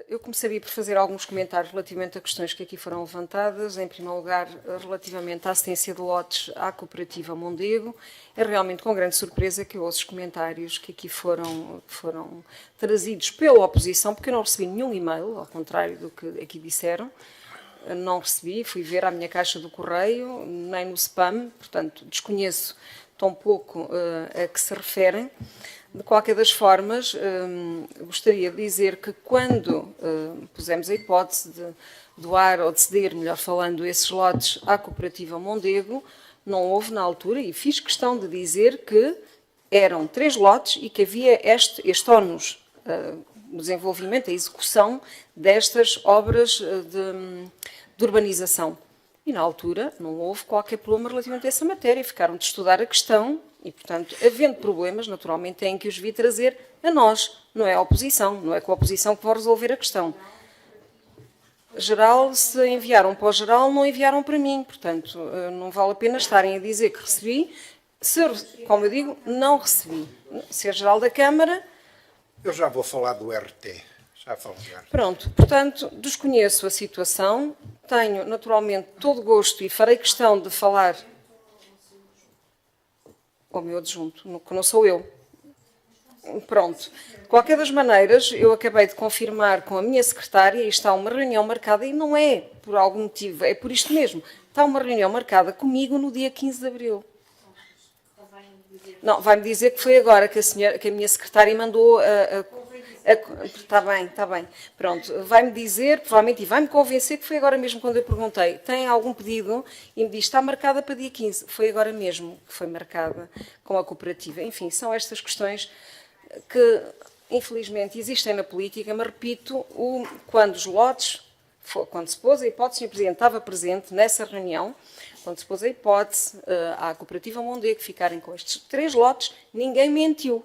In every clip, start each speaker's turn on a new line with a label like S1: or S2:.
S1: Eu começaria por fazer alguns comentários relativamente a questões que aqui foram levantadas. Em primeiro lugar, relativamente à assistência de lotes à cooperativa Mondego. É realmente com grande surpresa que eu ouço os comentários que aqui foram trazidos pela oposição, porque eu não recebi nenhum e-mail, ao contrário do que aqui disseram. Não recebi, fui ver à minha caixa do correio, nem no spam, portanto, desconheço tão pouco a que se referem. De qualquer das formas, gostaria de dizer que quando pusemos a hipótese de doar ou de ceder, melhor falando, esses lotes à cooperativa Mondego, não houve na altura, e fiz questão de dizer que eram 3 lotes e que havia este ónus, o desenvolvimento, a execução destas obras de urbanização. E na altura não houve qualquer problema relativamente a essa matéria, ficaram de estudar a questão. E, portanto, havendo problemas, naturalmente têm que os vir trazer a nós, não é a oposição, não é com a oposição que vão resolver a questão. Geral, se enviaram para o geral, não enviaram para mim, portanto, não vale a pena estarem a dizer que recebi, como eu digo, não recebi. Se é geral da Câmara...
S2: Eu já vou falar do RT, já falo do RT.
S1: Pronto, portanto, desconheço a situação, tenho, naturalmente, todo o gosto e farei questão de falar... o meu adjunto, que não sou eu. Pronto. De qualquer das maneiras, eu acabei de confirmar com a minha secretária e está uma reunião marcada, e não é por algum motivo, é por isto mesmo. Está uma reunião marcada comigo no dia 15 de abril. Não, vai-me dizer que foi agora que a minha secretária mandou Está bem. Pronto, vai-me dizer, provavelmente, e vai-me convencer que foi agora mesmo quando eu perguntei, tem algum pedido? E me diz, está marcada para dia 15. Foi agora mesmo que foi marcada com a cooperativa. Enfim, são estas questões que, infelizmente, existem na política, mas repito, quando os lotes, quando se pôs a hipótese, o Sr. Presidente estava presente nessa reunião, quando se pôs a hipótese à cooperativa Mondego ficarem com estes 3 lotes, ninguém mentiu.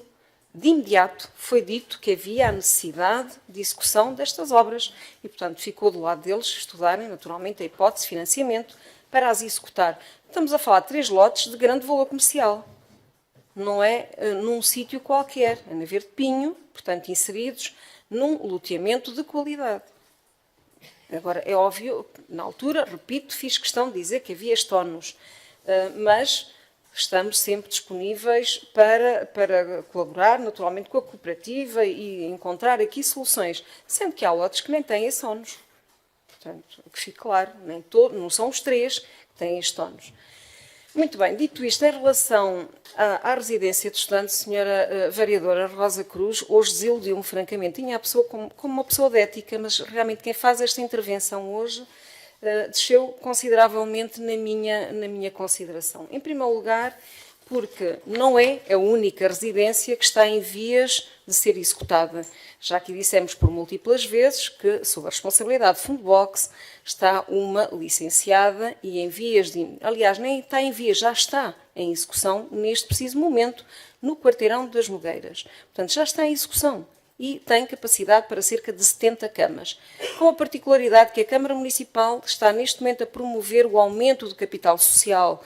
S1: De imediato foi dito que havia a necessidade de execução destas obras e, portanto, ficou do lado deles estudarem, naturalmente, a hipótese de financiamento para as executar. Estamos a falar de 3 lotes de grande valor comercial. Não é num sítio qualquer, é na Verde Pinho, portanto, inseridos num loteamento de qualidade. Agora, é óbvio, na altura, repito, fiz questão de dizer que havia este ónus, mas... estamos sempre disponíveis para colaborar, naturalmente, com a cooperativa e encontrar aqui soluções, sendo que há lotes que nem têm esse ónus. Portanto, que fique claro, não são os 3 que têm este ónus. Muito bem, dito isto, em relação à residência de estudantes, senhora vereadora Rosa Cruz, hoje desiludiu-me francamente. Tinha a pessoa como uma pessoa de ética, mas realmente quem faz esta intervenção hoje... desceu consideravelmente na minha consideração. Em primeiro lugar, porque não é a única residência que está em vias de ser executada. Já que dissemos por múltiplas vezes que, sob a responsabilidade de Fundbox, está uma licenciada e em vias de... Aliás, nem está em vias, já está em execução neste preciso momento, no quarteirão das Nogueiras. Portanto, já está em execução. E tem capacidade para cerca de 70 camas, com a particularidade que a Câmara Municipal está neste momento a promover o aumento do capital social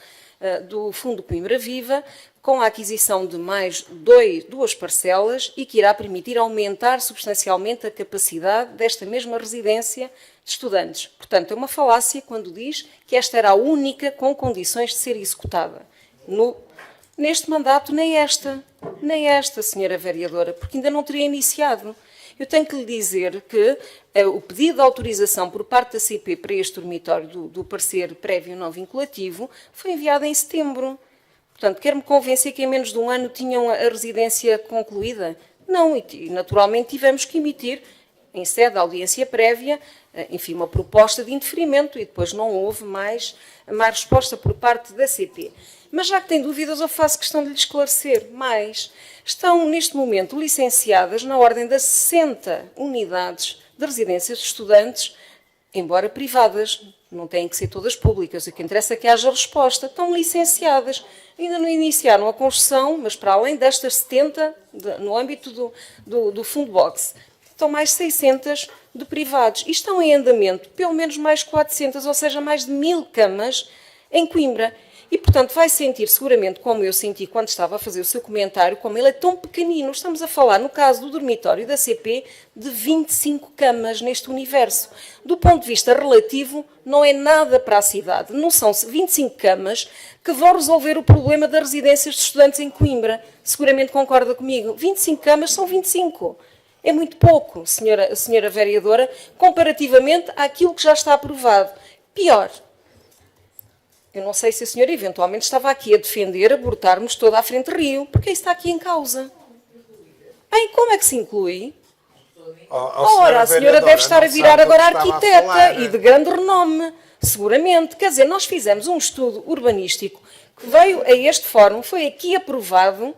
S1: do Fundo Coimbra Viva, com a aquisição de mais 2 parcelas e que irá permitir aumentar substancialmente a capacidade desta mesma residência de estudantes. Portanto, é uma falácia quando diz que esta era a única com condições de ser executada. Neste mandato, nem esta, senhora vereadora, porque ainda não teria iniciado. Eu tenho que lhe dizer que o pedido de autorização por parte da CP para este dormitório do parecer prévio não vinculativo foi enviado em setembro. Portanto, quer-me convencer que em menos de um ano tinham a residência concluída? Não, e naturalmente tivemos que emitir, em sede de audiência prévia, enfim, uma proposta de indeferimento e depois não houve mais resposta por parte da CP. Mas já que tem dúvidas, eu faço questão de lhe esclarecer mais. Estão, neste momento, licenciadas na ordem das 60 unidades de residências de estudantes, embora privadas, não têm que ser todas públicas. O que interessa é que haja resposta. Estão licenciadas. Ainda não iniciaram a construção, mas para além destas 70, no âmbito do Fundbox, estão mais 600 de privados. E estão em andamento pelo menos mais 400, ou seja, mais de 1000 camas em Coimbra. E, portanto, vai sentir seguramente, como eu senti quando estava a fazer o seu comentário, como ele é tão pequenino. Estamos a falar, no caso do dormitório da CP, de 25 camas neste universo. Do ponto de vista relativo, não é nada para a cidade. Não são 25 camas que vão resolver o problema das residências de estudantes em Coimbra. Seguramente concorda comigo. 25 camas são 25. É muito pouco, senhora vereadora, comparativamente àquilo que já está aprovado. Pior, eu não sei se a senhora eventualmente estava aqui a defender abortarmos toda a Frente Rio, porque isso está aqui em causa. Bem, como é que se inclui? Ora, a senhora deve estar a virar agora arquiteta e de grande renome, seguramente. Quer dizer, nós fizemos um estudo urbanístico que veio a este fórum, foi aqui aprovado,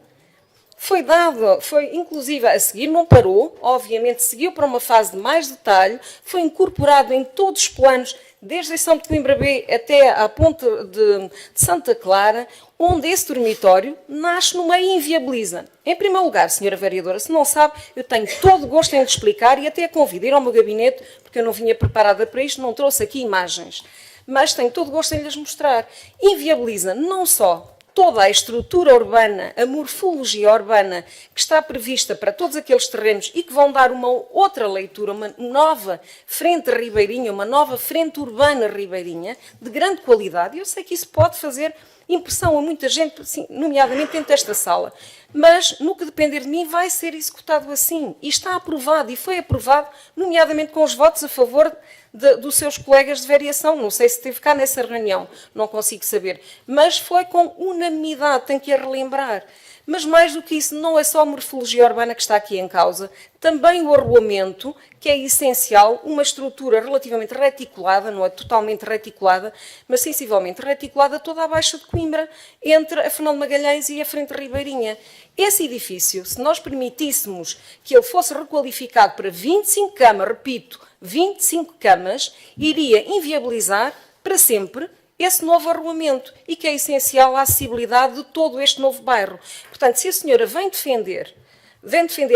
S1: foi dado, foi inclusive a seguir, não parou, obviamente seguiu para uma fase de mais detalhe, foi incorporado em todos os planos, desde a estação de Coimbra B até à ponte de Santa Clara, onde esse dormitório nasce no meio e inviabiliza. Em primeiro lugar, senhora vereadora, se não sabe, eu tenho todo o gosto em lhe explicar e até a convido a ir ao meu gabinete, porque eu não vinha preparada para isto, não trouxe aqui imagens, mas tenho todo o gosto em lhes mostrar. Inviabiliza não só toda a estrutura urbana, a morfologia urbana que está prevista para todos aqueles terrenos e que vão dar uma outra leitura, uma nova frente ribeirinha, uma nova frente urbana ribeirinha, de grande qualidade. Eu sei que isso pode fazer impressão a muita gente, nomeadamente dentro desta sala, mas no que depender de mim vai ser executado assim. E está aprovado, e foi aprovado, nomeadamente com os votos a favor dos seus colegas de variação. Não sei se esteve cá nessa reunião, não consigo saber. Mas foi com unanimidade, tenho que a relembrar. Mas mais do que isso, não é só a morfologia urbana que está aqui em causa, também o arruamento, que é essencial, uma estrutura relativamente reticulada, não é totalmente reticulada, mas sensivelmente reticulada toda a Baixa de Coimbra, entre a Fernão de Magalhães e a Frente Ribeirinha. Esse edifício, se nós permitíssemos que ele fosse requalificado para 25 camas, repito, 25 camas, iria inviabilizar para sempre esse novo arruamento e que é essencial à acessibilidade de todo este novo bairro. Portanto, se a senhora vem defender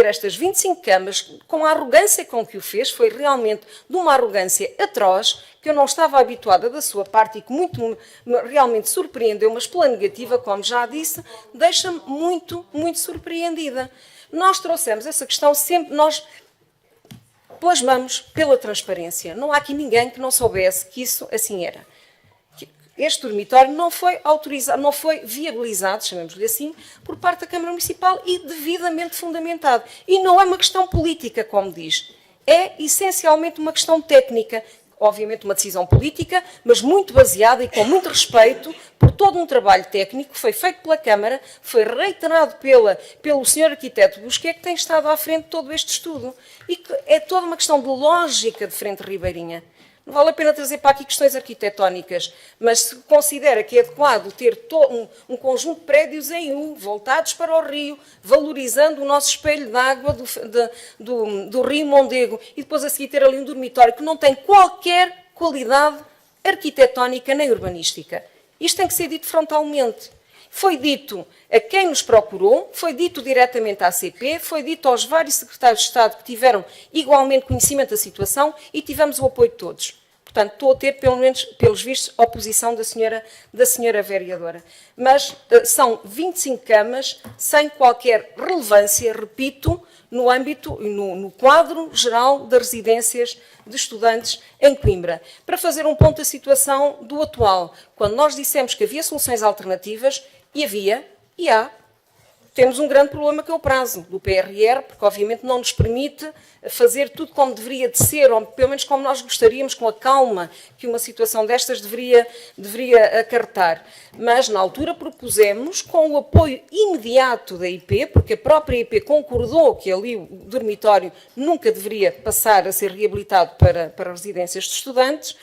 S1: estas 25 camas com a arrogância com que o fez, foi realmente de uma arrogância atroz, que eu não estava habituada da sua parte e que realmente surpreendeu, mas pela negativa, como já disse, deixa-me muito, muito surpreendida. Nós trouxemos essa questão sempre, nós plasmamos pela transparência. Não há aqui ninguém que não soubesse que isso assim era. Este dormitório não foi autorizado, não foi viabilizado, chamemos-lhe assim, por parte da Câmara Municipal e devidamente fundamentado. E não é uma questão política, como diz. É essencialmente uma questão técnica. Obviamente uma decisão política, mas muito baseada e com muito respeito por todo um trabalho técnico que foi feito pela Câmara, foi reiterado pelo Sr. Arquiteto Busquet, que tem estado à frente de todo este estudo. E que é toda uma questão de lógica de Frente Ribeirinha. Não vale a pena trazer para aqui questões arquitetónicas, mas se considera que é adequado ter um conjunto de prédios em U, voltados para o rio, valorizando o nosso espelho de água do rio Mondego, e depois a seguir ter ali um dormitório que não tem qualquer qualidade arquitetónica nem urbanística. Isto tem que ser dito frontalmente. Foi dito a quem nos procurou, foi dito diretamente à ACP, foi dito aos vários secretários de Estado que tiveram igualmente conhecimento da situação e tivemos o apoio de todos. Portanto, estou a ter, pelo menos, pelos vistos, oposição da senhora vereadora. Mas são 25 camas sem qualquer relevância, repito, no âmbito, no quadro geral das residências de estudantes em Coimbra. Para fazer um ponto da situação do atual, quando nós dissemos que havia soluções alternativas, e havia, e há, temos um grande problema que é o prazo do PRR, porque obviamente não nos permite fazer tudo como deveria de ser, ou pelo menos como nós gostaríamos, com a calma que uma situação destas deveria acarretar. Mas na altura propusemos, com o apoio imediato da IP, porque a própria IP concordou que ali o dormitório nunca deveria passar a ser reabilitado para residências de estudantes,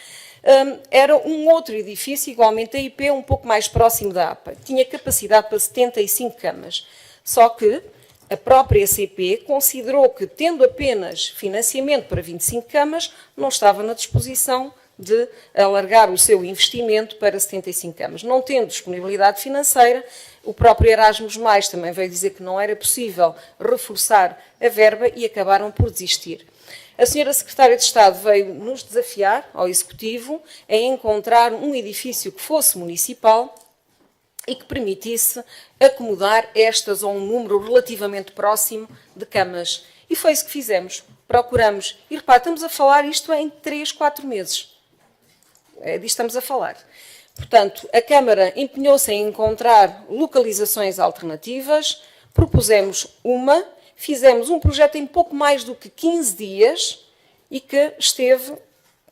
S1: era um outro edifício, igualmente a IP, um pouco mais próximo da APA. Tinha capacidade para 75 camas. Só que a própria CP considerou que, tendo apenas financiamento para 25 camas, não estava na disposição de alargar o seu investimento para 75 camas. Não tendo disponibilidade financeira, o próprio Erasmus Mais também veio dizer que não era possível reforçar a verba e acabaram por desistir. A senhora Secretária de Estado veio nos desafiar, ao Executivo, a encontrar um edifício que fosse municipal, e que permitisse acomodar estas a um número relativamente próximo de camas. E foi isso que fizemos. Procuramos. E repare, estamos a falar isto em 3, 4 meses. É disto que estamos a falar. Portanto, a Câmara empenhou-se em encontrar localizações alternativas, propusemos uma, fizemos um projeto em pouco mais do que 15 dias e que esteve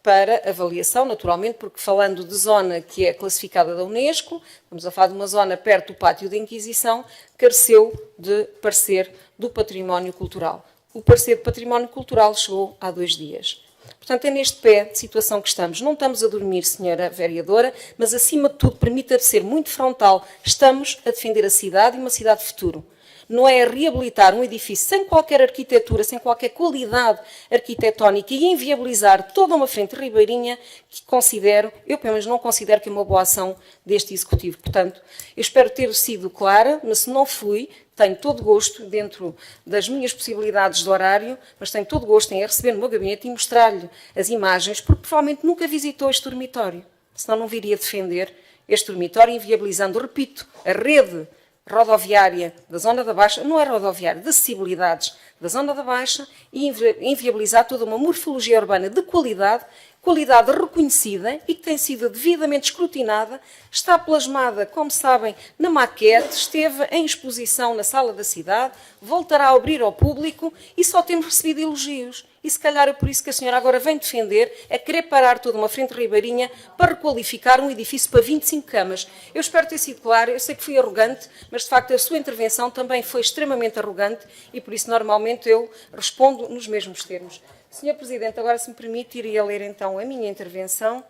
S1: para avaliação, naturalmente, porque falando de zona que é classificada da Unesco, estamos a falar de uma zona perto do Pátio da Inquisição, careceu de parecer do património cultural. O parecer de património cultural chegou há 2 dias. Portanto, é neste pé de situação que estamos. Não estamos a dormir, senhora vereadora, mas, acima de tudo, permita ser muito frontal. Estamos a defender a cidade e uma cidade de futuro. Não é reabilitar um edifício sem qualquer arquitetura, sem qualquer qualidade arquitetónica e inviabilizar toda uma frente ribeirinha que considero, eu pelo menos não considero que é uma boa ação deste Executivo. Portanto, eu espero ter sido clara, mas se não fui, tenho todo gosto, dentro das minhas possibilidades de horário, mas tenho todo gosto em receber no meu gabinete e mostrar-lhe as imagens, porque provavelmente nunca visitou este dormitório, senão não viria defender este dormitório, inviabilizando, repito, a rede rodoviária da Zona da Baixa, não é rodoviária, de acessibilidades da Zona da Baixa e inviabilizar toda uma morfologia urbana de qualidade reconhecida e que tem sido devidamente escrutinada, está plasmada, como sabem, na maquete, esteve em exposição na Sala da Cidade, voltará a abrir ao público e só temos recebido elogios. E se calhar é por isso que a senhora agora vem defender, é querer parar toda uma frente ribeirinha para requalificar um edifício para 25 camas. Eu espero ter sido clara, eu sei que fui arrogante, mas de facto a sua intervenção também foi extremamente arrogante e por isso normalmente eu respondo nos mesmos termos. Senhor Presidente, agora se me permite, iria ler então a minha intervenção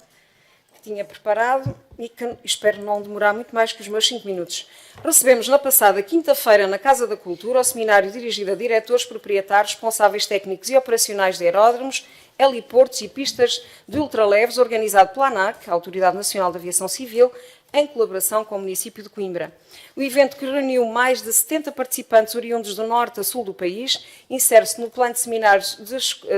S1: que tinha preparado e que espero não demorar muito mais que os meus 5 minutos. Recebemos na passada quinta-feira na Casa da Cultura o seminário dirigido a diretores, proprietários, responsáveis técnicos e operacionais de aeródromos, heliportos e pistas de ultraleves, organizado pela ANAC, a Autoridade Nacional de Aviação Civil, em colaboração com o município de Coimbra. O evento, que reuniu mais de 70 participantes oriundos do norte a sul do país, insere-se no plano de seminários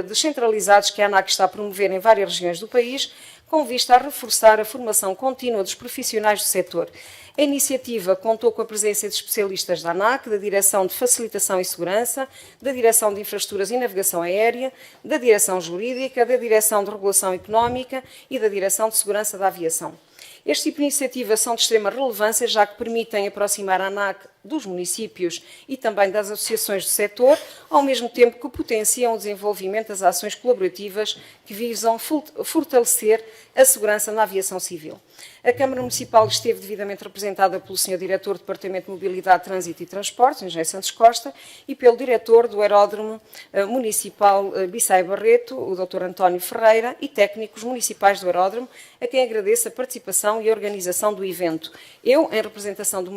S1: descentralizados que a ANAC está a promover em várias regiões do país, com vista a reforçar a formação contínua dos profissionais do setor. A iniciativa contou com a presença de especialistas da ANAC, da Direção de Facilitação e Segurança, da Direção de Infraestruturas e Navegação Aérea, da Direção Jurídica, da Direção de Regulação Económica e da Direção de Segurança da Aviação. Este tipo de iniciativas são de extrema relevância, já que permitem aproximar a ANAC dos municípios e também das associações do setor, ao mesmo tempo que potenciam o desenvolvimento das ações colaborativas que visam fortalecer a segurança na aviação civil. A Câmara Municipal esteve devidamente representada pelo Sr. Diretor do Departamento de Mobilidade, Trânsito e Transportes, Engenheiro Santos Costa, e pelo Diretor do Aeródromo Municipal Bissai Barreto, o Dr. António Ferreira, e técnicos municipais do aeródromo, a quem agradeço a participação e a organização do evento. Eu, em representação do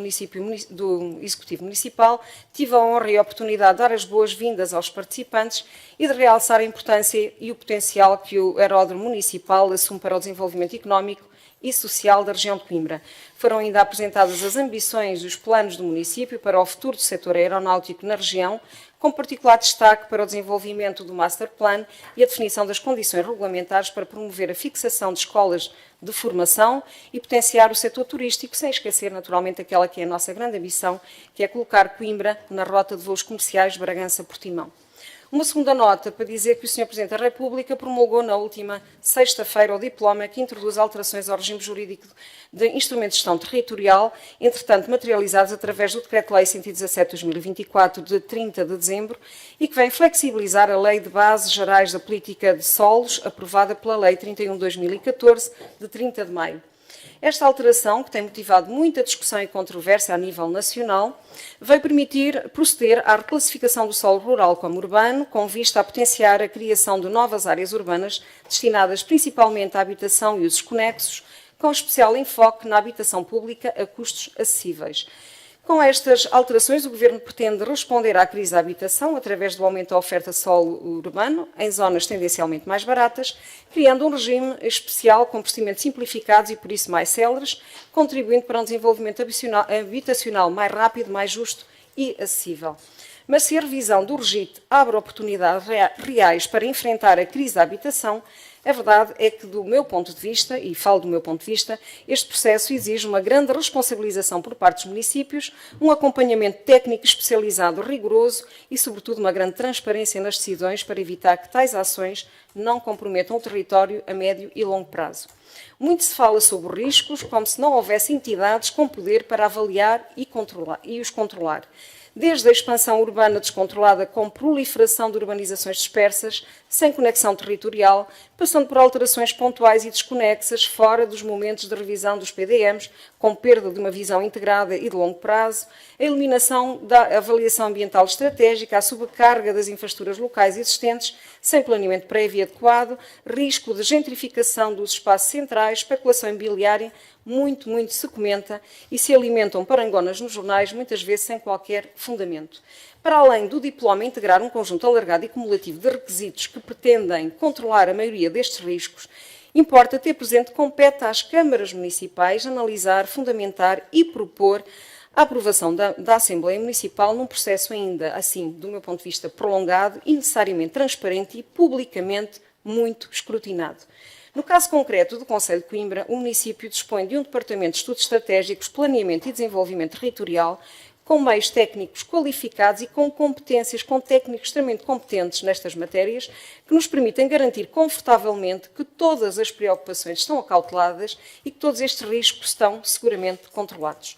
S1: Executivo Municipal, tive a honra e a oportunidade de dar as boas-vindas aos participantes e de realçar a importância e o potencial que o aeródromo municipal assume para o desenvolvimento económico e social da região de Coimbra. Foram ainda apresentadas as ambições e os planos do município para o futuro do setor aeronáutico na região, com particular destaque para o desenvolvimento do Master Plan e a definição das condições regulamentares para promover a fixação de escolas de formação e potenciar o setor turístico, sem esquecer naturalmente aquela que é a nossa grande ambição, que é colocar Coimbra na rota de voos comerciais Bragança-Portimão. Uma segunda nota para dizer que o Sr. Presidente da República promulgou na última sexta-feira o diploma que introduz alterações ao regime jurídico de instrumentos de gestão territorial, entretanto materializados através do Decreto-Lei 117/2024 de 30 de dezembro e que vem flexibilizar a Lei de Bases Gerais da Política de Solos, aprovada pela Lei 31/2014 de 30 de maio. Esta alteração, que tem motivado muita discussão e controvérsia a nível nacional, vai permitir proceder à reclassificação do solo rural como urbano, com vista a potenciar a criação de novas áreas urbanas destinadas principalmente à habitação e usos conexos, com especial enfoque na habitação pública a custos acessíveis. Com estas alterações, o Governo pretende responder à crise da habitação através do aumento da oferta de solo urbano em zonas tendencialmente mais baratas, criando um regime especial com procedimentos simplificados e, por isso, mais céleres, contribuindo para um desenvolvimento habitacional mais rápido, mais justo e acessível. Mas se a revisão do RGIT abre oportunidades reais para enfrentar a crise da habitação, a verdade é que, do meu ponto de vista, e falo do meu ponto de vista, este processo exige uma grande responsabilização por parte dos municípios, um acompanhamento técnico especializado rigoroso e, sobretudo, uma grande transparência nas decisões para evitar que tais ações não comprometam o território a médio e longo prazo. Muito se fala sobre riscos, como se não houvesse entidades com poder para avaliar e os controlar. Desde a expansão urbana descontrolada com proliferação de urbanizações dispersas, sem conexão territorial, passando por alterações pontuais e desconexas, fora dos momentos de revisão dos PDMs, com perda de uma visão integrada e de longo prazo, a eliminação da avaliação ambiental estratégica, a sobrecarga das infraestruturas locais existentes, sem planeamento prévio e adequado, risco de gentrificação dos espaços centrais, especulação imobiliária, muito se comenta e se alimentam parangonas nos jornais, muitas vezes sem qualquer fundamento. Para além do diploma integrar um conjunto alargado e cumulativo de requisitos que pretendem controlar a maioria destes riscos, importa ter presente que compete às câmaras municipais analisar, fundamentar e propor a aprovação da Assembleia Municipal num processo ainda, assim, do meu ponto de vista, prolongado e necessariamente transparente e publicamente muito escrutinado. No caso concreto do Concelho de Coimbra, o município dispõe de um Departamento de Estudos Estratégicos, Planeamento e Desenvolvimento Territorial, com meios técnicos qualificados e com competências, com técnicos extremamente competentes nestas matérias, que nos permitem garantir confortavelmente que todas as preocupações estão acauteladas e que todos estes riscos estão seguramente controlados.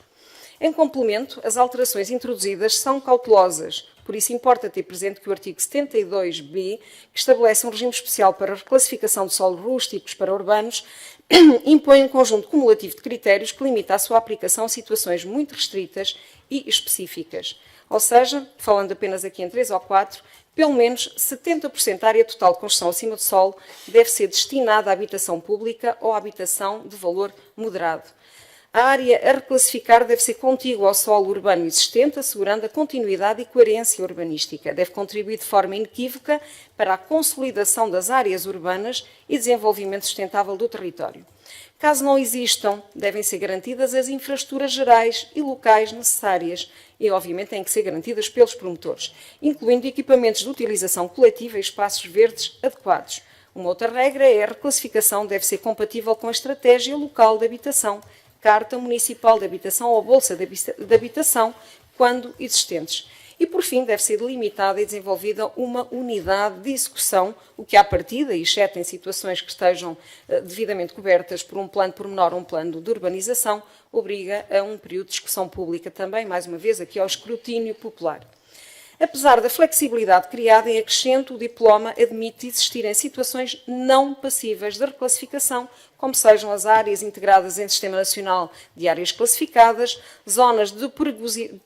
S1: Em complemento, as alterações introduzidas são cautelosas, por isso importa ter presente que o artigo 72b, que estabelece um regime especial para a reclassificação de solos rústicos para urbanos, impõe um conjunto cumulativo de critérios que limita a sua aplicação a situações muito restritas e específicas. Ou seja, falando apenas aqui em 3 ou 4, pelo menos 70% da área total de construção acima do solo deve ser destinada à habitação pública ou à habitação de valor moderado. A área a reclassificar deve ser contígua ao solo urbano existente, assegurando a continuidade e coerência urbanística. Deve contribuir de forma inequívoca para a consolidação das áreas urbanas e desenvolvimento sustentável do território. Caso não existam, devem ser garantidas as infraestruturas gerais e locais necessárias e, obviamente, têm que ser garantidas pelos promotores, incluindo equipamentos de utilização coletiva e espaços verdes adequados. Uma outra regra é a reclassificação deve ser compatível com a estratégia local de habitação, Carta Municipal de Habitação ou Bolsa de Habitação, quando existentes. E, por fim, deve ser delimitada e desenvolvida uma unidade de execução, o que, à partida, exceto em situações que estejam devidamente cobertas por um plano pormenor ou um plano de urbanização, obriga a um período de discussão pública também, mais uma vez, aqui ao escrutínio popular. Apesar da flexibilidade criada em acrescento, o diploma admite existirem situações não passíveis de reclassificação, como sejam as áreas integradas em Sistema Nacional de Áreas Classificadas, zonas de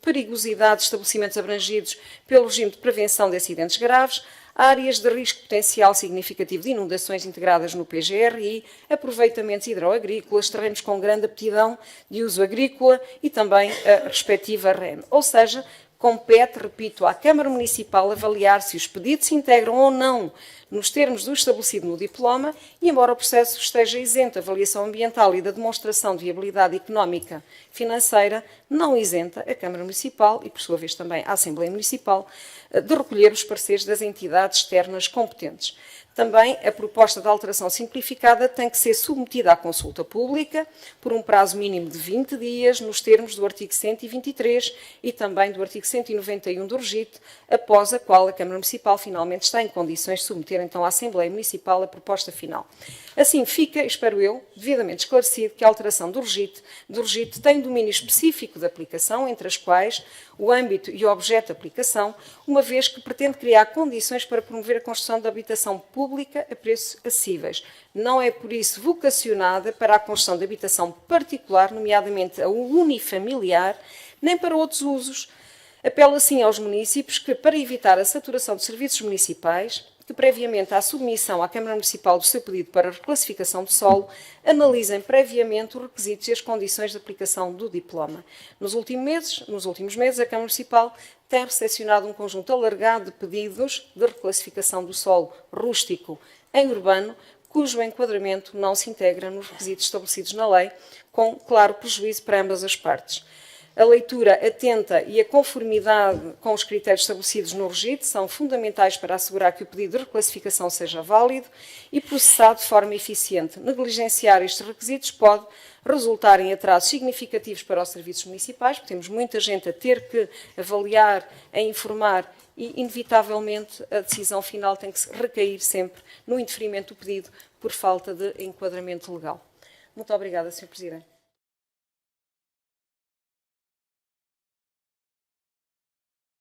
S1: perigosidade de estabelecimentos abrangidos pelo regime de prevenção de acidentes graves, áreas de risco potencial significativo de inundações integradas no PGRI, aproveitamentos hidroagrícolas, terrenos com grande aptidão de uso agrícola e também a respectiva REN. Ou seja, compete, repito, à Câmara Municipal avaliar se os pedidos se integram ou não nos termos do estabelecido no diploma e, embora o processo esteja isento da avaliação ambiental e da demonstração de viabilidade económica financeira, não isenta a Câmara Municipal e, por sua vez, também a Assembleia Municipal de recolher os pareceres das entidades externas competentes. Também a proposta de alteração simplificada tem que ser submetida à consulta pública por um prazo mínimo de 20 dias, nos termos do artigo 123 e também do artigo 191 do RGIT, após a qual a Câmara Municipal finalmente está em condições de submeter então à Assembleia Municipal a proposta final. Assim fica, espero eu, devidamente esclarecido que a alteração do RGIT tem domínio específico de aplicação, entre as quais o âmbito e o objeto de aplicação, uma vez que pretende criar condições para promover a construção de habitação pública a preços acessíveis. Não é, por isso, vocacionada para a construção de habitação particular, nomeadamente a unifamiliar, nem para outros usos. Apelo assim aos municípios que, para evitar a saturação de serviços municipais, que previamente à submissão à Câmara Municipal do seu pedido para reclassificação de solo, analisem previamente os requisitos e as condições de aplicação do diploma. Nos últimos meses, a Câmara Municipal tem recepcionado um conjunto alargado de pedidos de reclassificação do solo rústico em urbano, cujo enquadramento não se integra nos requisitos estabelecidos na lei, com claro prejuízo para ambas as partes. A leitura atenta e a conformidade com os critérios estabelecidos no registro são fundamentais para assegurar que o pedido de reclassificação seja válido e processado de forma eficiente. Negligenciar estes requisitos pode resultar em atrasos significativos para os serviços municipais, porque temos muita gente a ter que avaliar, a informar e, inevitavelmente, a decisão final tem que recair sempre no indeferimento do pedido por falta de enquadramento legal. Muito obrigada, Sr. Presidente.